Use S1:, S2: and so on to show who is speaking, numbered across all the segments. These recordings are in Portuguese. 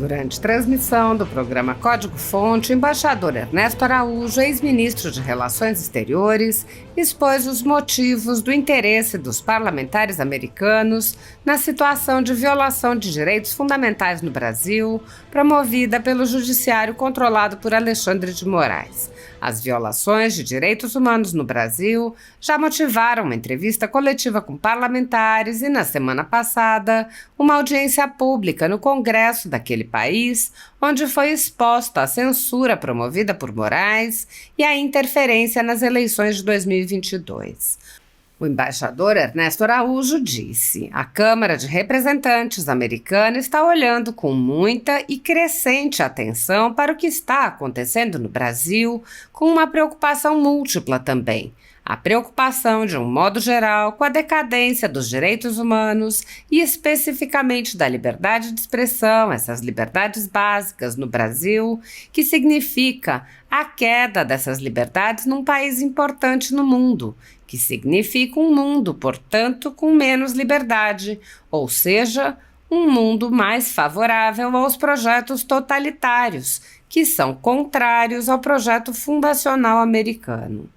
S1: Durante transmissão do programa Código-Fonte, o embaixador Ernesto Araújo, ex-ministro de Relações Exteriores, expôs os motivos do interesse dos parlamentares americanos na situação de violação de direitos fundamentais no Brasil, promovida pelo judiciário controlado por Alexandre de Moraes. As violações de direitos humanos no Brasil já motivaram uma entrevista coletiva com parlamentares e, na semana passada, uma audiência pública no Congresso daquele país, onde foi exposta a censura promovida por Moraes e a interferência nas eleições de 2022. O embaixador Ernesto Araújo disse: a Câmara de Representantes americana está olhando com muita e crescente atenção para o que está acontecendo no Brasil, com uma preocupação múltipla também. A preocupação, de um modo geral, com a decadência dos direitos humanos e especificamente da liberdade de expressão, essas liberdades básicas no Brasil, que significa a queda dessas liberdades num país importante no mundo, que significa um mundo, portanto, com menos liberdade, ou seja, um mundo mais favorável aos projetos totalitários, que são contrários ao projeto fundacional americano.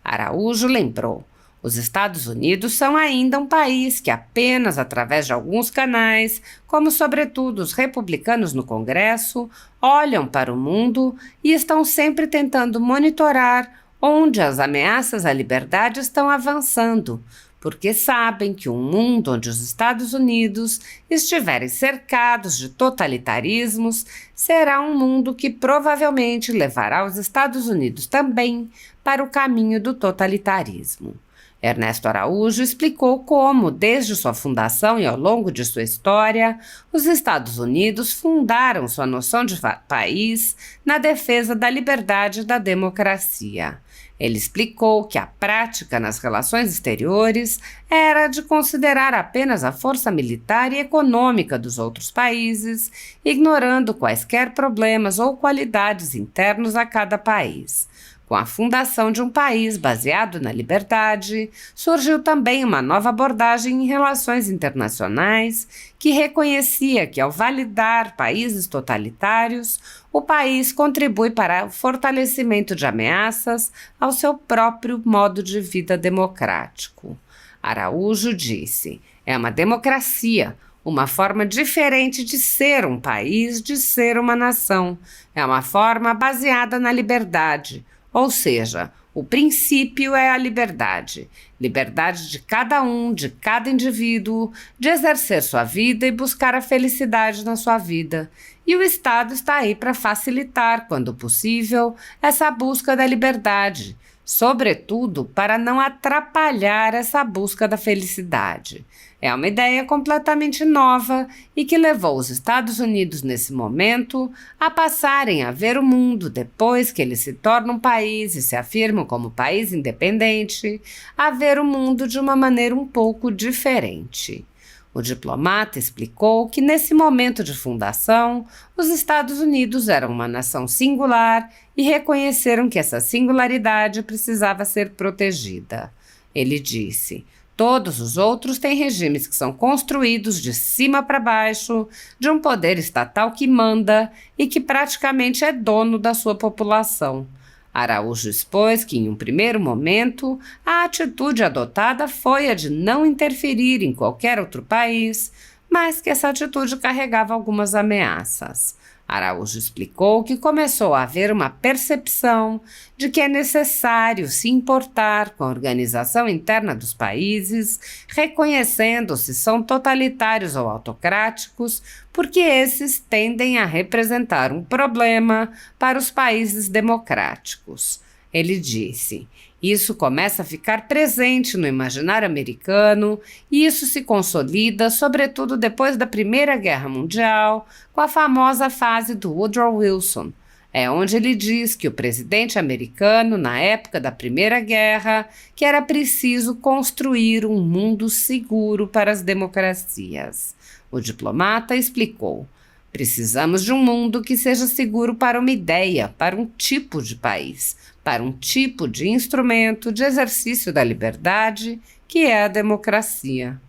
S1: Araújo lembrou: os Estados Unidos são ainda um país que apenas através de alguns canais, como sobretudo os republicanos no Congresso, olham para o mundo e estão sempre tentando monitorar onde as ameaças à liberdade estão avançando, porque sabem que um mundo onde os Estados Unidos estiverem cercados de totalitarismos será um mundo que provavelmente levará os Estados Unidos também para o caminho do totalitarismo. Ernesto Araújo explicou como, desde sua fundação e ao longo de sua história, os Estados Unidos fundaram sua noção de país na defesa da liberdade e da democracia. Ele explicou que a prática nas relações exteriores era de considerar apenas a força militar e econômica dos outros países, ignorando quaisquer problemas ou qualidades internos a cada país. Com a fundação de um país baseado na liberdade, surgiu também uma nova abordagem em relações internacionais que reconhecia que, ao validar países totalitários, o país contribui para o fortalecimento de ameaças ao seu próprio modo de vida democrático. Araújo disse: é uma democracia, uma forma diferente de ser um país, de ser uma nação. É uma forma baseada na liberdade. Ou seja, o princípio é a liberdade. Liberdade de cada um, de cada indivíduo, de exercer sua vida e buscar a felicidade na sua vida. E o Estado está aí para facilitar, quando possível, essa busca da liberdade, sobretudo para não atrapalhar essa busca da felicidade. É uma ideia completamente nova e que levou os Estados Unidos, nesse momento, a passarem a ver o mundo, depois que eles se tornam um país e se afirmam como país independente, a ver o mundo de uma maneira um pouco diferente. O diplomata explicou que, nesse momento de fundação, os Estados Unidos eram uma nação singular e reconheceram que essa singularidade precisava ser protegida. Ele disse: todos os outros têm regimes que são construídos de cima para baixo, de um poder estatal que manda e que praticamente é dono da sua população. Araújo expôs que, em um primeiro momento, a atitude adotada foi a de não interferir em qualquer outro país, mas que essa atitude carregava algumas ameaças. Araújo explicou que começou a haver uma percepção de que é necessário se importar com a organização interna dos países, reconhecendo se são totalitários ou autocráticos, porque esses tendem a representar um problema para os países democráticos. Ele disse: isso começa a ficar presente no imaginário americano e isso se consolida, sobretudo depois da Primeira Guerra Mundial, com a famosa fase do Woodrow Wilson. É onde ele diz que o presidente americano, na época da Primeira Guerra, que era preciso construir um mundo seguro para as democracias. O diplomata explicou: precisamos de um mundo que seja seguro para uma ideia, para um tipo de país, para um tipo de instrumento de exercício da liberdade, que é a democracia.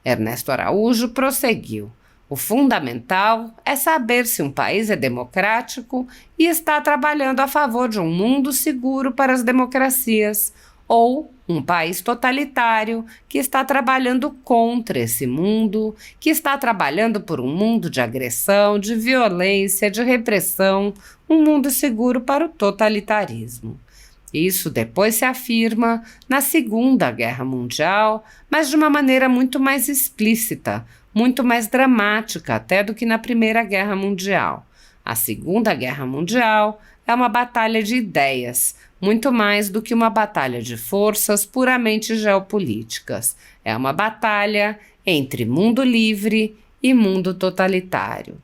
S1: Ernesto Araújo prosseguiu: O fundamental é saber se um país é democrático e está trabalhando a favor de um mundo seguro para as democracias, ou um país totalitário que está trabalhando contra esse mundo, que está trabalhando por um mundo de agressão, de violência, de repressão, um mundo seguro para o totalitarismo. Isso depois se afirma na Segunda Guerra Mundial, mas de uma maneira muito mais explícita, muito mais dramática até do que na Primeira Guerra Mundial. A Segunda Guerra Mundial é uma batalha de ideias, muito mais do que uma batalha de forças puramente geopolíticas. É uma batalha entre mundo livre e mundo totalitário.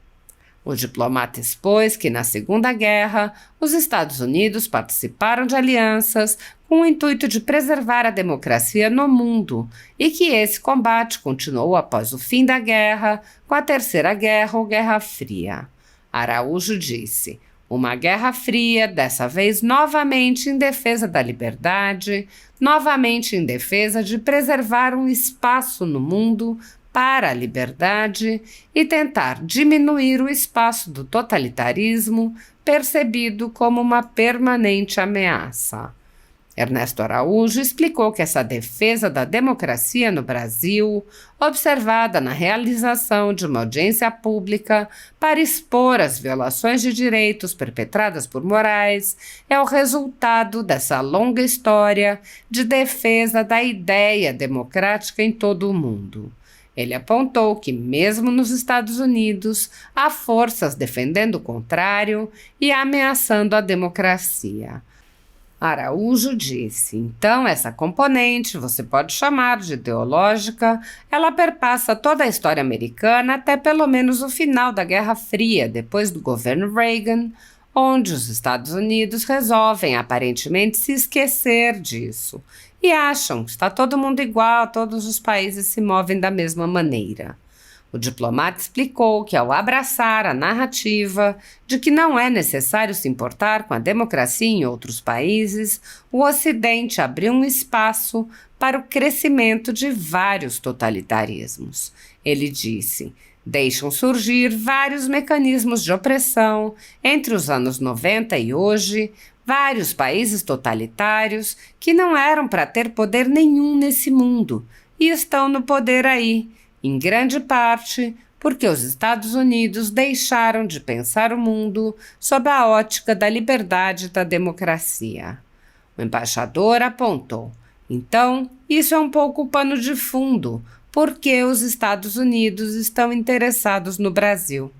S1: O diplomata expôs que, na Segunda Guerra, os Estados Unidos participaram de alianças com o intuito de preservar a democracia no mundo e que esse combate continuou após o fim da guerra, com a Terceira Guerra ou Guerra Fria. Araújo disse: uma guerra fria, dessa vez novamente em defesa da liberdade, novamente em defesa de preservar um espaço no mundo para a liberdade e tentar diminuir o espaço do totalitarismo percebido como uma permanente ameaça. Ernesto Araújo explicou que essa defesa da democracia no Brasil, observada na realização de uma audiência pública para expor as violações de direitos perpetradas por Moraes, é o resultado dessa longa história de defesa da ideia democrática em todo o mundo. Ele apontou que, mesmo nos Estados Unidos, há forças defendendo o contrário e ameaçando a democracia. Araújo disse: então essa componente, você pode chamar de ideológica, ela perpassa toda a história americana até pelo menos o final da Guerra Fria, depois do governo Reagan, onde os Estados Unidos resolvem aparentemente se esquecer disso e acham que está todo mundo igual, todos os países se movem da mesma maneira. O diplomata explicou que, ao abraçar a narrativa de que não é necessário se importar com a democracia em outros países, o Ocidente abriu um espaço para o crescimento de vários totalitarismos. Ele disse: deixam surgir vários mecanismos de opressão entre os anos 90 e hoje, vários países totalitários que não eram para ter poder nenhum nesse mundo e estão no poder aí, em grande parte porque os Estados Unidos deixaram de pensar o mundo sob a ótica da liberdade e da democracia. O embaixador apontou: então, isso é um pouco o pano de fundo, porque os Estados Unidos estão interessados no Brasil.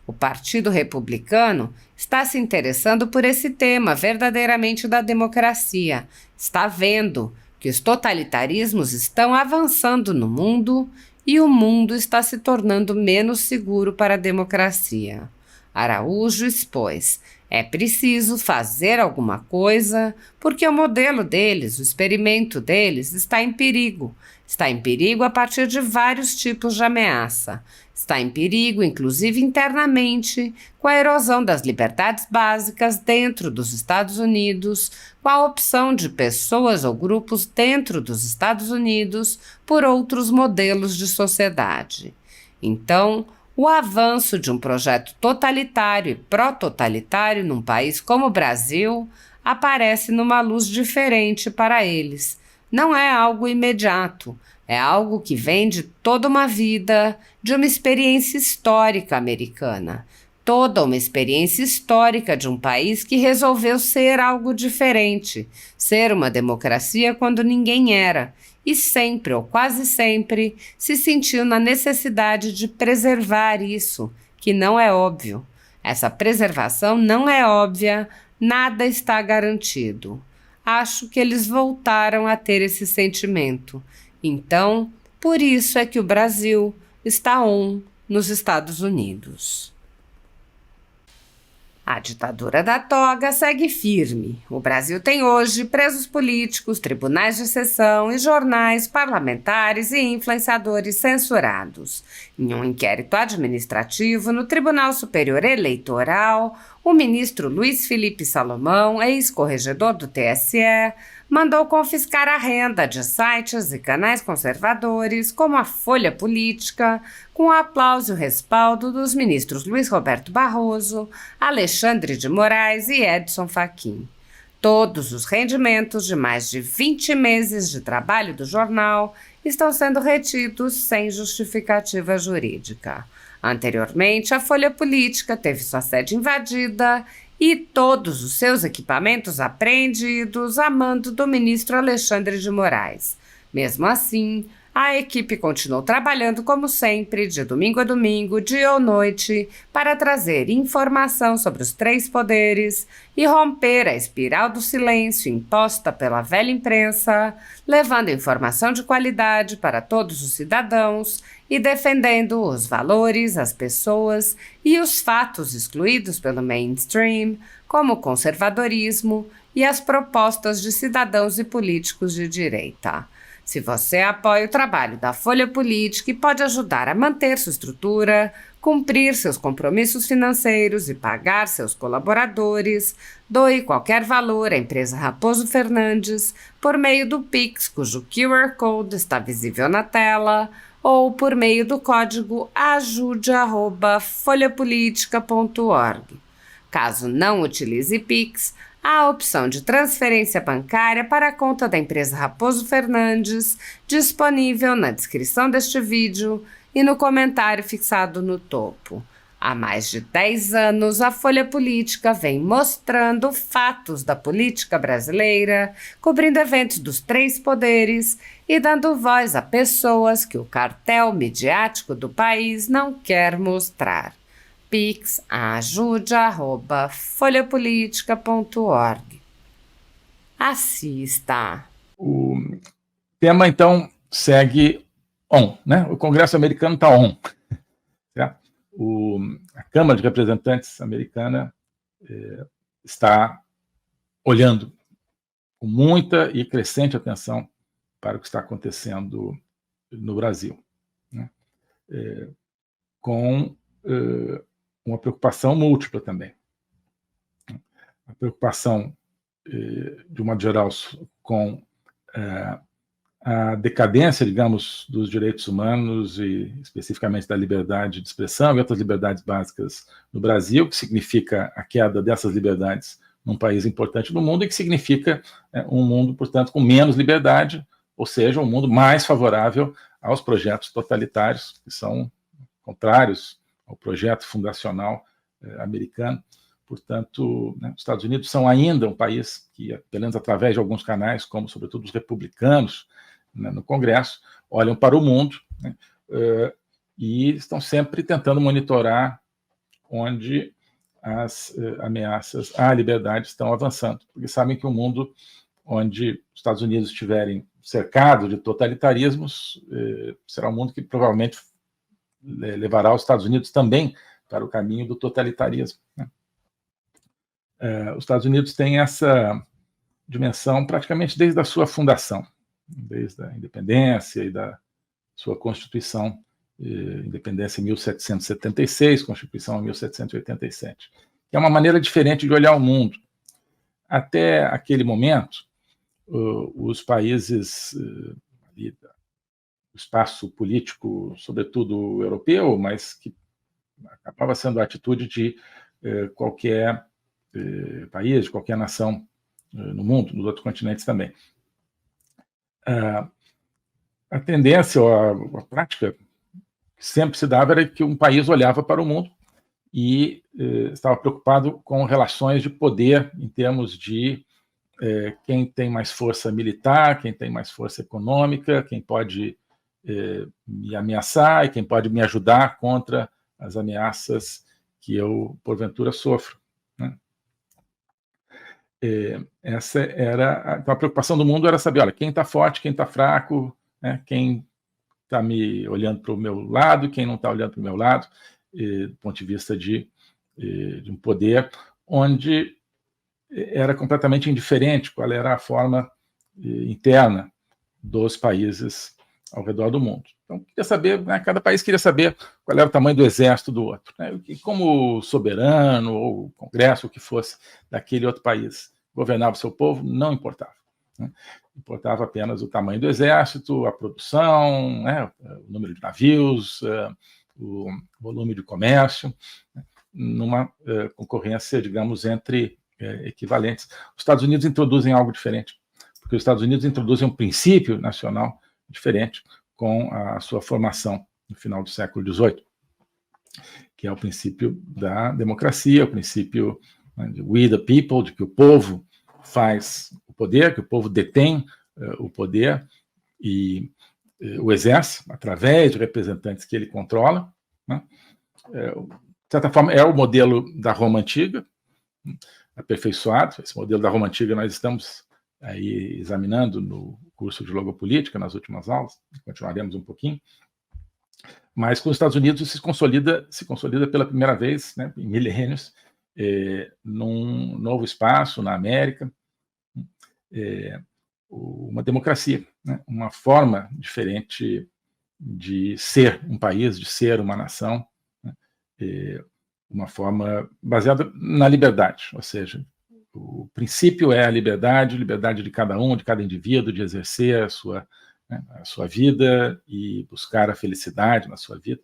S1: O Partido Republicano está se interessando por esse tema verdadeiramente da democracia. Está vendo que os totalitarismos estão avançando no mundo e o mundo está se tornando menos seguro para a democracia. Araújo expôs: é preciso fazer alguma coisa porque o modelo deles, o experimento deles, está em perigo. Está em perigo a partir de vários tipos de ameaça. Está em perigo, inclusive internamente, com a erosão das liberdades básicas dentro dos Estados Unidos, com a opção de pessoas ou grupos dentro dos Estados Unidos por outros modelos de sociedade. Então, o avanço de um projeto totalitário e pró-totalitário num país como o Brasil aparece numa luz diferente para eles. Não é algo imediato, é algo que vem de toda uma vida, de uma experiência histórica americana. Toda uma experiência histórica de um país que resolveu ser algo diferente, ser uma democracia quando ninguém era, e sempre, ou quase sempre, se sentiu na necessidade de preservar isso, que não é óbvio. Essa preservação não é óbvia, nada está garantido. Acho que eles voltaram a ter esse sentimento. Então, por isso é que o Brasil está nos Estados Unidos. A ditadura da toga segue firme. O Brasil tem hoje presos políticos, tribunais de sessão e jornais, parlamentares e influenciadores censurados. Em um inquérito administrativo no Tribunal Superior Eleitoral, o ministro Luiz Felipe Salomão, ex-corregedor do TSE, mandou confiscar a renda de sites e canais conservadores, como a Folha Política, com o aplauso e o respaldo dos ministros Luiz Roberto Barroso, Alexandre de Moraes e Edson Fachin. Todos os rendimentos de mais de 20 meses de trabalho do jornal estão sendo retidos sem justificativa jurídica. Anteriormente, a Folha Política teve sua sede invadida e todos os seus equipamentos apreendidos a mando do ministro Alexandre de Moraes. Mesmo assim, a equipe continuou trabalhando como sempre, de domingo a domingo, dia ou noite, para trazer informação sobre os três poderes e romper a espiral do silêncio imposta pela velha imprensa, levando informação de qualidade para todos os cidadãos e defendendo os valores, as pessoas e os fatos excluídos pelo mainstream, como o conservadorismo e as propostas de cidadãos e políticos de direita. Se você apoia o trabalho da Folha Política e pode ajudar a manter sua estrutura, cumprir seus compromissos financeiros e pagar seus colaboradores, doe qualquer valor à empresa Raposo Fernandes por meio do Pix, cujo QR Code está visível na tela, ou por meio do código ajude@folhapolitica.org. Caso não utilize Pix, há a opção de transferência bancária para a conta da empresa Raposo Fernandes, disponível na descrição deste vídeo e no comentário fixado no topo. Há mais de 10 anos, a Folha Política vem mostrando fatos da política brasileira, cobrindo eventos dos três poderes e dando voz a pessoas que o cartel midiático do país não quer mostrar. Pix ajude@folhapolitica.org. Assista.
S2: O tema, então, segue on, né? O Congresso americano está on. Certo? A Câmara de Representantes americana está olhando com muita e crescente atenção para o que está acontecendo no Brasil, né? Com uma preocupação múltipla também. A preocupação, de modo geral, com a decadência, digamos, dos direitos humanos e especificamente da liberdade de expressão e outras liberdades básicas no Brasil, que significa a queda dessas liberdades num país importante do mundo e que significa um mundo, portanto, com menos liberdade, ou seja, um mundo mais favorável aos projetos totalitários, que são contrários ao projeto fundacional americano. Portanto, né, os Estados Unidos são ainda um país que, pelo menos através de alguns canais, como sobretudo os republicanos, né, no Congresso, olham para o mundo, né, e estão sempre tentando monitorar onde as ameaças à liberdade estão avançando, porque sabem que um mundo onde os Estados Unidos estiverem cercados de totalitarismos será um mundo que provavelmente levará os Estados Unidos também para o caminho do totalitarismo, né? Os Estados Unidos têm essa dimensão praticamente desde a sua fundação, desde a independência e da sua Constituição, independência em 1776, Constituição em 1787, que é uma maneira diferente de olhar o mundo. Até aquele momento, os países do espaço político, sobretudo europeu, mas que acabava sendo a atitude de qualquer país, de qualquer nação no mundo, nos outros continentes também. A tendência, ou a prática que sempre se dava era que um país olhava para o mundo e estava preocupado com relações de poder em termos de quem tem mais força militar, quem tem mais força econômica, quem pode me ameaçar e quem pode me ajudar contra as ameaças que eu, porventura, sofro, né? Essa era então a preocupação do mundo, era saber, olha, quem está forte, quem está fraco, né? Quem está me olhando para o meu lado, quem não está olhando para o meu lado, do ponto de vista de um poder onde era completamente indiferente qual era a forma interna dos países ao redor do mundo. Então, queria saber, né, cada país queria saber qual era o tamanho do exército do outro, né, e como soberano ou congresso, o que fosse, daquele outro país governava o seu povo, não importava. né? Importava apenas o tamanho do exército, a produção, né? O número de navios, o volume de comércio, né? Numa concorrência, digamos, entre equivalentes. Os Estados Unidos introduzem algo diferente, porque os Estados Unidos introduzem um princípio nacional diferente com a sua formação no final do século XVIII, que é o princípio da democracia, o princípio, né, de we the people, de que o povo faz o poder, que o povo detém o poder e o exerce através de representantes que ele controla, né? De certa forma, é o modelo da Roma Antiga, aperfeiçoado. Esse modelo da Roma Antiga nós estamos aí examinando no curso de Logopolítica, nas últimas aulas, continuaremos um pouquinho. Mas com os Estados Unidos se consolida pela primeira vez, né, em milênios, num novo espaço na América, uma democracia, né, uma forma diferente de ser um país, de ser uma nação, né, uma forma baseada na liberdade, ou seja, o princípio é a liberdade de cada um, de cada indivíduo, de exercer a sua vida e buscar a felicidade na sua vida.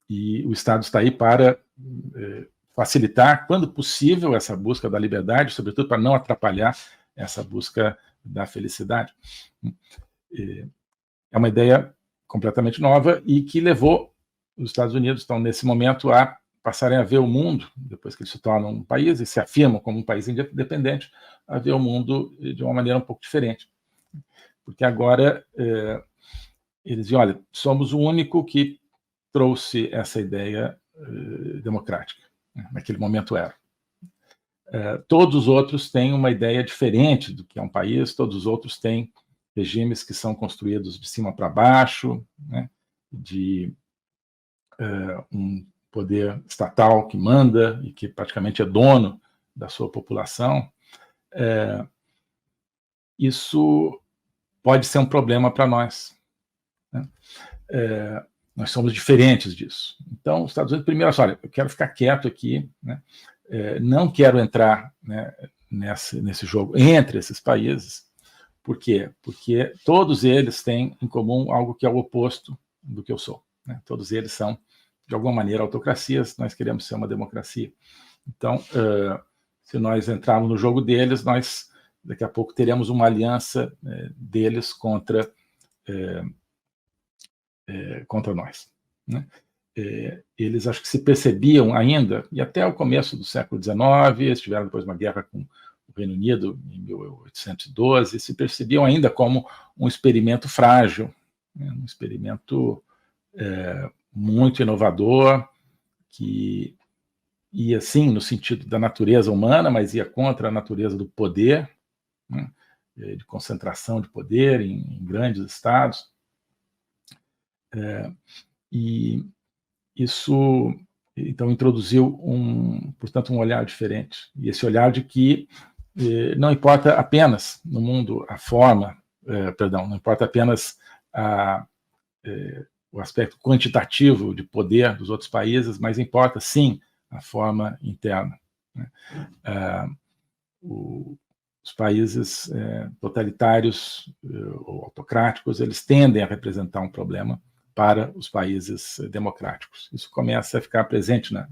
S2: E o Estado está aí para facilitar, quando possível, essa busca da liberdade, sobretudo para não atrapalhar essa busca da felicidade. É uma ideia completamente nova e que levou os Estados Unidos, estão nesse momento, a passarem a ver o mundo, depois que eles se tornam um país e se afirmam como um país independente, a ver o mundo de uma maneira um pouco diferente. Porque agora eles dizem, olha, somos o único que trouxe essa ideia democrática. Naquele momento era. Todos os outros têm uma ideia diferente do que é um país, todos os outros têm regimes que são construídos de cima para baixo, né, de um poder estatal que manda e que praticamente é dono da sua população. Isso pode ser um problema para nós, né? Nós somos diferentes disso. Então, os Estados Unidos, primeiro, olha, eu quero ficar quieto aqui, né? Não quero entrar, né, nesse jogo entre esses países. Por quê? Porque todos eles têm em comum algo que é o oposto do que eu sou, né? Todos eles são, de alguma maneira, autocracias, nós queremos ser uma democracia. Então, se nós entrarmos no jogo deles, nós, daqui a pouco, teremos uma aliança deles contra nós, né? Eles acho que se percebiam ainda, e até o começo do século XIX, eles tiveram depois uma guerra com o Reino Unido, em 1812, se percebiam ainda como um experimento frágil, né? Um experimento muito inovador, que ia, sim, no sentido da natureza humana, mas ia contra a natureza do poder, né? De concentração de poder em grandes estados. E isso, então, introduziu, portanto, um olhar diferente. E esse olhar de que não importa apenas no mundo a forma, não importa apenas o aspecto quantitativo de poder dos outros países, mas importa, sim, a forma interna, né? Os países totalitários ou autocráticos, eles tendem a representar um problema para os países democráticos. Isso começa a ficar presente no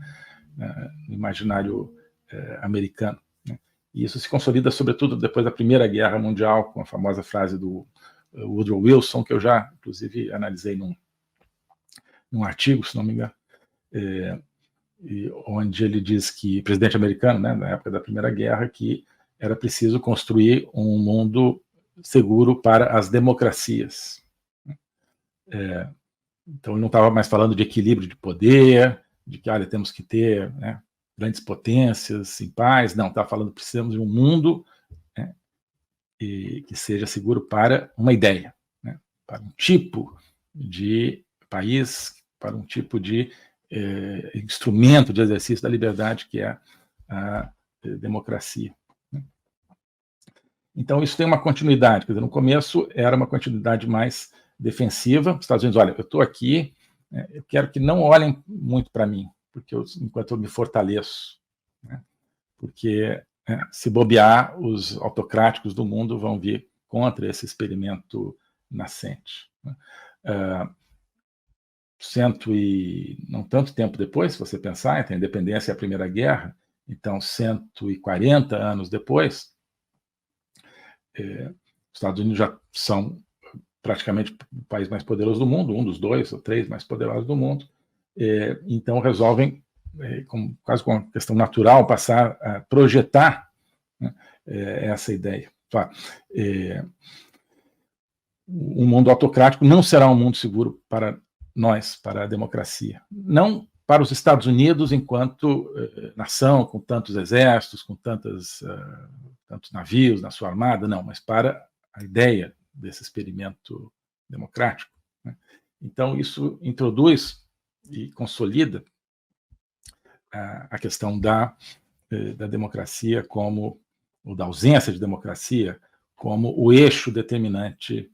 S2: imaginário americano, né? E isso se consolida, sobretudo, depois da Primeira Guerra Mundial, com a famosa frase do Woodrow Wilson, que eu já, inclusive, analisei num artigo, se não me engano, onde ele diz que, presidente americano, né, na época da Primeira Guerra, que era preciso construir um mundo seguro para as democracias. Então, ele não estava mais falando de equilíbrio de poder, de que, olha, temos que ter, né, grandes potências em paz. Não, estava falando que precisamos de um mundo, né, que seja seguro para uma ideia, né, para um tipo de país, para um tipo de instrumento de exercício da liberdade, que é a democracia. Então, isso tem uma continuidade. Quer dizer, no começo era uma continuidade mais defensiva. Os Estados Unidos, olha, eu estou aqui, né, eu quero que não olhem muito para mim, porque enquanto eu me fortaleço, né, porque né, se bobear, os autocráticos do mundo vão vir contra esse experimento nascente. Né? Não tanto tempo depois, se você pensar, entre a independência e a Primeira Guerra, então 140 anos depois, os Estados Unidos já são praticamente o país mais poderoso do mundo, um dos 2 ou 3 mais poderosos do mundo, então resolvem, quase com uma questão natural, passar a projetar, né, essa ideia. Um mundo autocrático não será um mundo seguro para nós, para a democracia. Não para os Estados Unidos enquanto nação, com tantos exércitos, com tantos navios na sua armada, não, mas para a ideia desse experimento democrático. Né? Então, isso introduz e consolida a questão da democracia como, ou da ausência de democracia, como o eixo determinante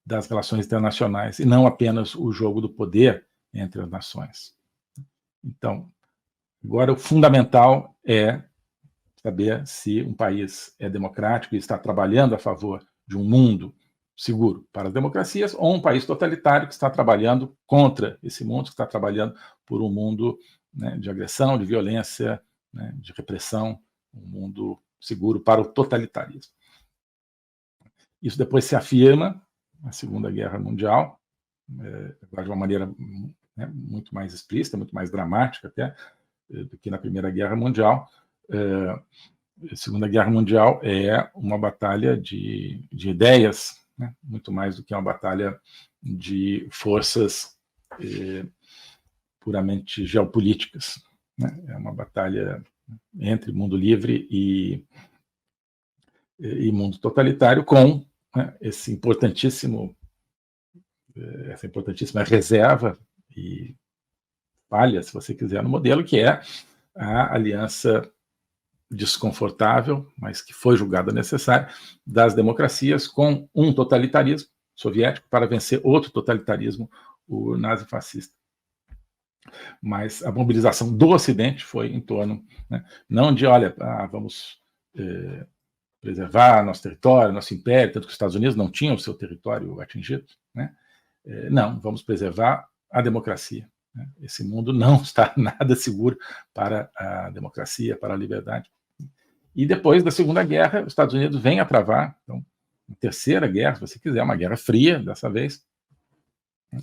S2: das relações internacionais, e não apenas o jogo do poder entre as nações. Então, agora o fundamental é saber se um país é democrático e está trabalhando a favor de um mundo seguro para as democracias, ou um país totalitário que está trabalhando contra esse mundo, que está trabalhando por um mundo, né, de agressão, de violência, né, de repressão, um mundo seguro para o totalitarismo. Isso depois se afirma na Segunda Guerra Mundial, de uma maneira, né, muito mais explícita, muito mais dramática até, do que na Primeira Guerra Mundial. A Segunda Guerra Mundial é uma batalha de ideias, né, muito mais do que uma batalha de forças puramente geopolíticas. Né? É uma batalha entre mundo livre e mundo totalitário, com, né, essa importantíssima reserva e falha, se você quiser, no modelo, que é a aliança desconfortável, mas que foi julgada necessária, das democracias com um totalitarismo soviético para vencer outro totalitarismo, o nazifascista. Mas a mobilização do Ocidente foi em torno, né, não de, olha, vamos preservar nosso território, nosso império, tanto que os Estados Unidos não tinham o seu território atingido, né? Não, vamos preservar a democracia. Né? Esse mundo não está nada seguro para a democracia, para a liberdade. E depois da Segunda Guerra, os Estados Unidos vêm a travar, então, uma terceira guerra, se você quiser, uma guerra fria, dessa vez, né?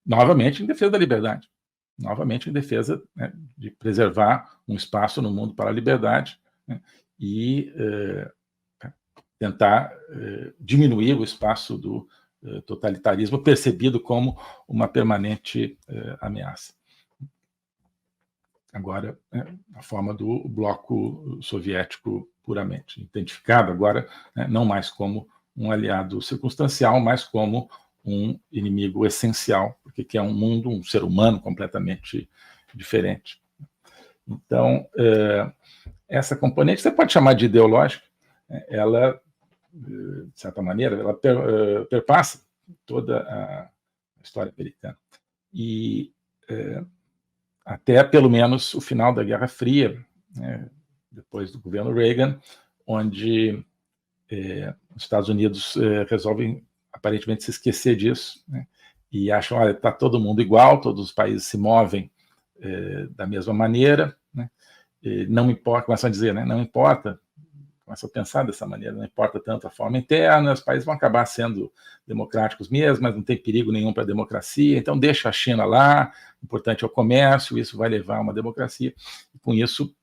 S2: Novamente em defesa da liberdade, novamente em defesa, né, de preservar um espaço no mundo para a liberdade, né, e tentar diminuir o espaço do totalitarismo percebido como uma permanente ameaça. Agora, a forma do bloco soviético puramente, identificado agora, né, não mais como um aliado circunstancial, mas como um inimigo essencial, porque é um mundo, um ser humano completamente diferente. Então, essa componente, você pode chamar de ideológica, ela, de certa maneira, ela perpassa toda a história americana. E até, pelo menos, o final da Guerra Fria, né, depois do governo Reagan, onde os Estados Unidos resolvem, aparentemente, se esquecer disso, né, e acham, olha, está todo mundo igual, todos os países se movem da mesma maneira, né, não importa, começam a dizer, né, não importa, começam a pensar dessa maneira, não importa tanto a forma interna, os países vão acabar sendo democráticos mesmo, mas não tem perigo nenhum para a democracia, então deixa a China lá, o importante é o comércio, isso vai levar a uma democracia. E com isso,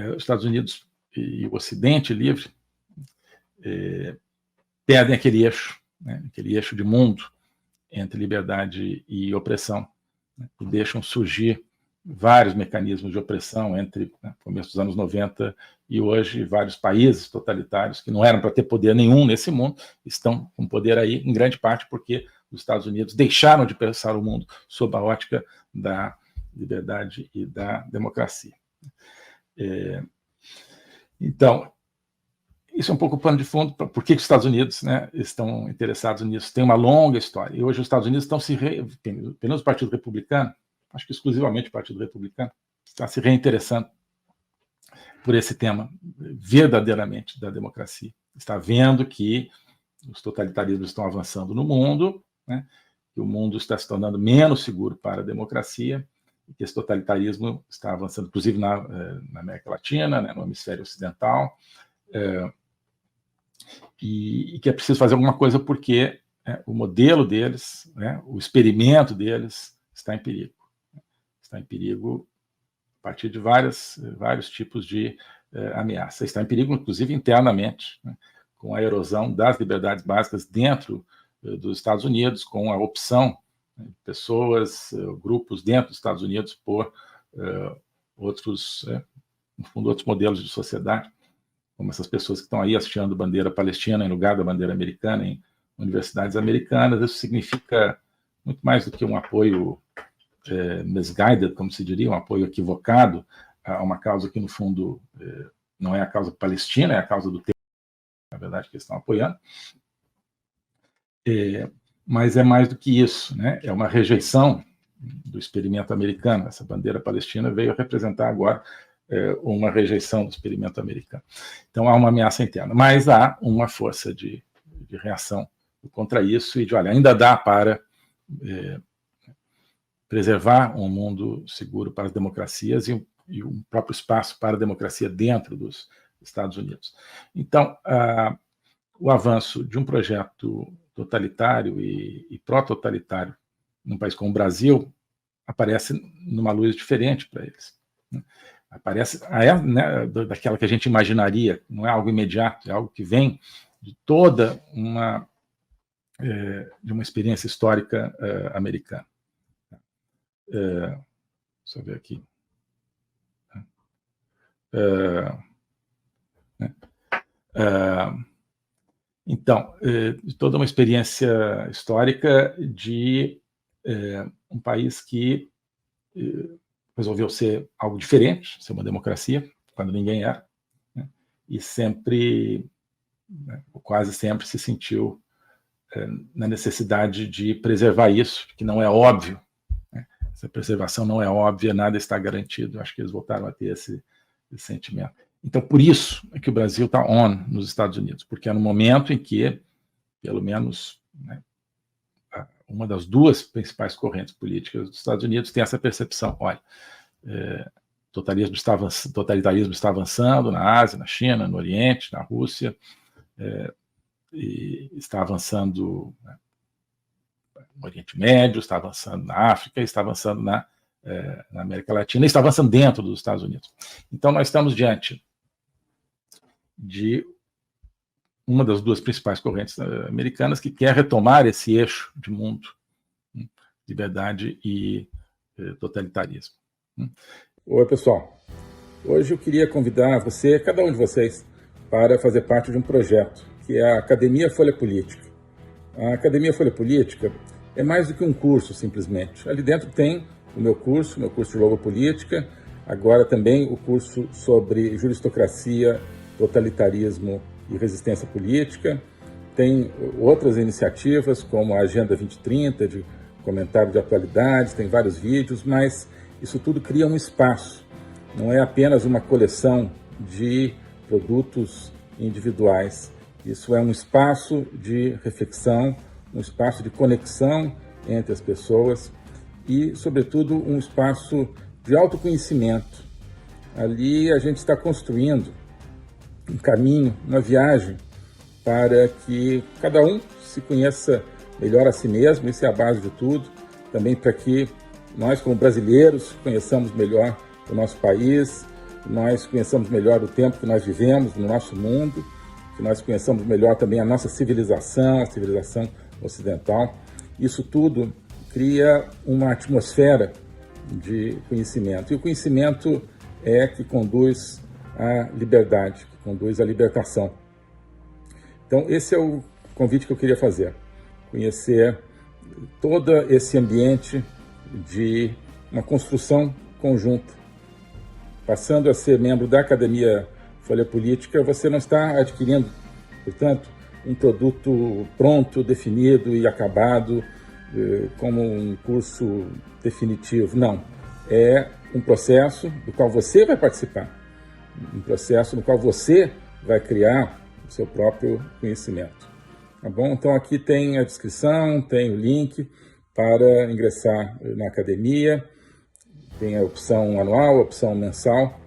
S2: os Estados Unidos e o Ocidente livre perdem aquele eixo, né, aquele eixo de mundo entre liberdade e opressão, né, e deixam surgir vários mecanismos de opressão entre, né, começo dos anos 90 e hoje, vários países totalitários que não eram para ter poder nenhum nesse mundo, estão com poder aí, em grande parte porque os Estados Unidos deixaram de pensar o mundo sob a ótica da liberdade e da democracia. Então, isso é um pouco o pano de fundo para por que os Estados Unidos, né, estão interessados nisso. Tem uma longa história. E hoje os Estados Unidos estão pelo menos o Partido Republicano, acho que exclusivamente o Partido Republicano, está se reinteressando por esse tema verdadeiramente da democracia. Está vendo que os totalitarismos estão avançando no mundo, né, que o mundo está se tornando menos seguro para a democracia, e que esse totalitarismo está avançando, inclusive na América Latina, né, no hemisfério ocidental, e que é preciso fazer alguma coisa porque o modelo deles, né, o experimento deles está em perigo. Está em perigo a partir de vários tipos de ameaça. Está em perigo, inclusive, internamente, né, com a erosão das liberdades básicas dentro dos Estados Unidos, com a opção de pessoas, grupos dentro dos Estados Unidos por outros, no fundo, outros modelos de sociedade, como essas pessoas que estão aí hasteando bandeira palestina em lugar da bandeira americana em universidades americanas. Isso significa muito mais do que um apoio misguided, como se diria, um apoio equivocado a uma causa que, no fundo, não é a causa palestina, é a causa do terrorismo, na verdade, que eles estão apoiando. Mas é mais do que isso, né? É uma rejeição do experimento americano. Essa bandeira palestina veio representar agora uma rejeição do experimento americano. Então, há uma ameaça interna, mas há uma força de reação contra isso e de, olha, ainda dá para preservar um mundo seguro para as democracias e um próprio espaço para a democracia dentro dos Estados Unidos. Então, o avanço de um projeto totalitário e pró-totalitário num país como o Brasil aparece numa luz diferente para eles. Aparece né, daquela que a gente imaginaria, não é algo imediato, é algo que vem de toda uma experiência histórica americana. Deixa eu ver aqui. Então, de toda uma experiência histórica de um país que resolveu ser algo diferente, ser uma democracia, quando ninguém era, né, e sempre, né, ou quase sempre, se sentiu na necessidade de preservar isso, que não é óbvio. Né, essa preservação não é óbvia, nada está garantido. Acho que eles voltaram a ter esse sentimento. Então, por isso é que o Brasil está on nos Estados Unidos, porque é no momento em que, pelo menos, né, uma das duas principais correntes políticas dos Estados Unidos tem essa percepção, olha, totalitarismo está avançando na Ásia, na China, no Oriente, na Rússia, e está avançando, né, no Oriente Médio, está avançando na África, está avançando na América Latina, e está avançando dentro dos Estados Unidos. Então, nós estamos diante de uma das duas principais correntes americanas que quer retomar esse eixo de mundo, liberdade e totalitarismo. Oi, pessoal. Hoje eu queria convidar você, cada um de vocês, para fazer parte de um projeto, que é a Academia Folha Política. A Academia Folha Política é mais do que um curso, simplesmente. Ali dentro tem o meu curso de Logopolítica, agora também o curso sobre juristocracia, totalitarismo e resistência política. Tem outras iniciativas, como a Agenda 2030, de comentário de atualidades, tem vários vídeos, mas isso tudo cria um espaço. Não é apenas uma coleção de produtos individuais. Isso é um espaço de reflexão, um espaço de conexão entre as pessoas e, sobretudo, um espaço de autoconhecimento. Ali a gente está construindo um caminho, uma viagem para que cada um se conheça melhor a si mesmo, isso é a base de tudo, também para que nós, como brasileiros, conheçamos melhor o nosso país, nós conheçamos melhor o tempo que nós vivemos no nosso mundo, que nós conheçamos melhor também a nossa civilização, a civilização ocidental. Isso tudo cria uma atmosfera de conhecimento, e o conhecimento é que conduz à liberdade, que conduz à libertação. Então, esse é o convite que eu queria fazer, conhecer todo esse ambiente de uma construção conjunta. Passando a ser membro da Academia Folha Política, você não está adquirindo, portanto, um produto pronto, definido e acabado, como um curso definitivo. Não. É um processo do qual você vai participar. um processo no qual você vai criar o seu próprio conhecimento. Tá bom? Então aqui tem a descrição, tem o link para ingressar na academia, tem a opção anual, a opção mensal,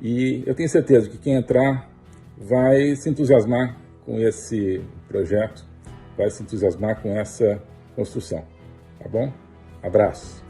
S2: e eu tenho certeza que quem entrar vai se entusiasmar com esse projeto, vai se entusiasmar com essa construção. Tá bom? Abraço!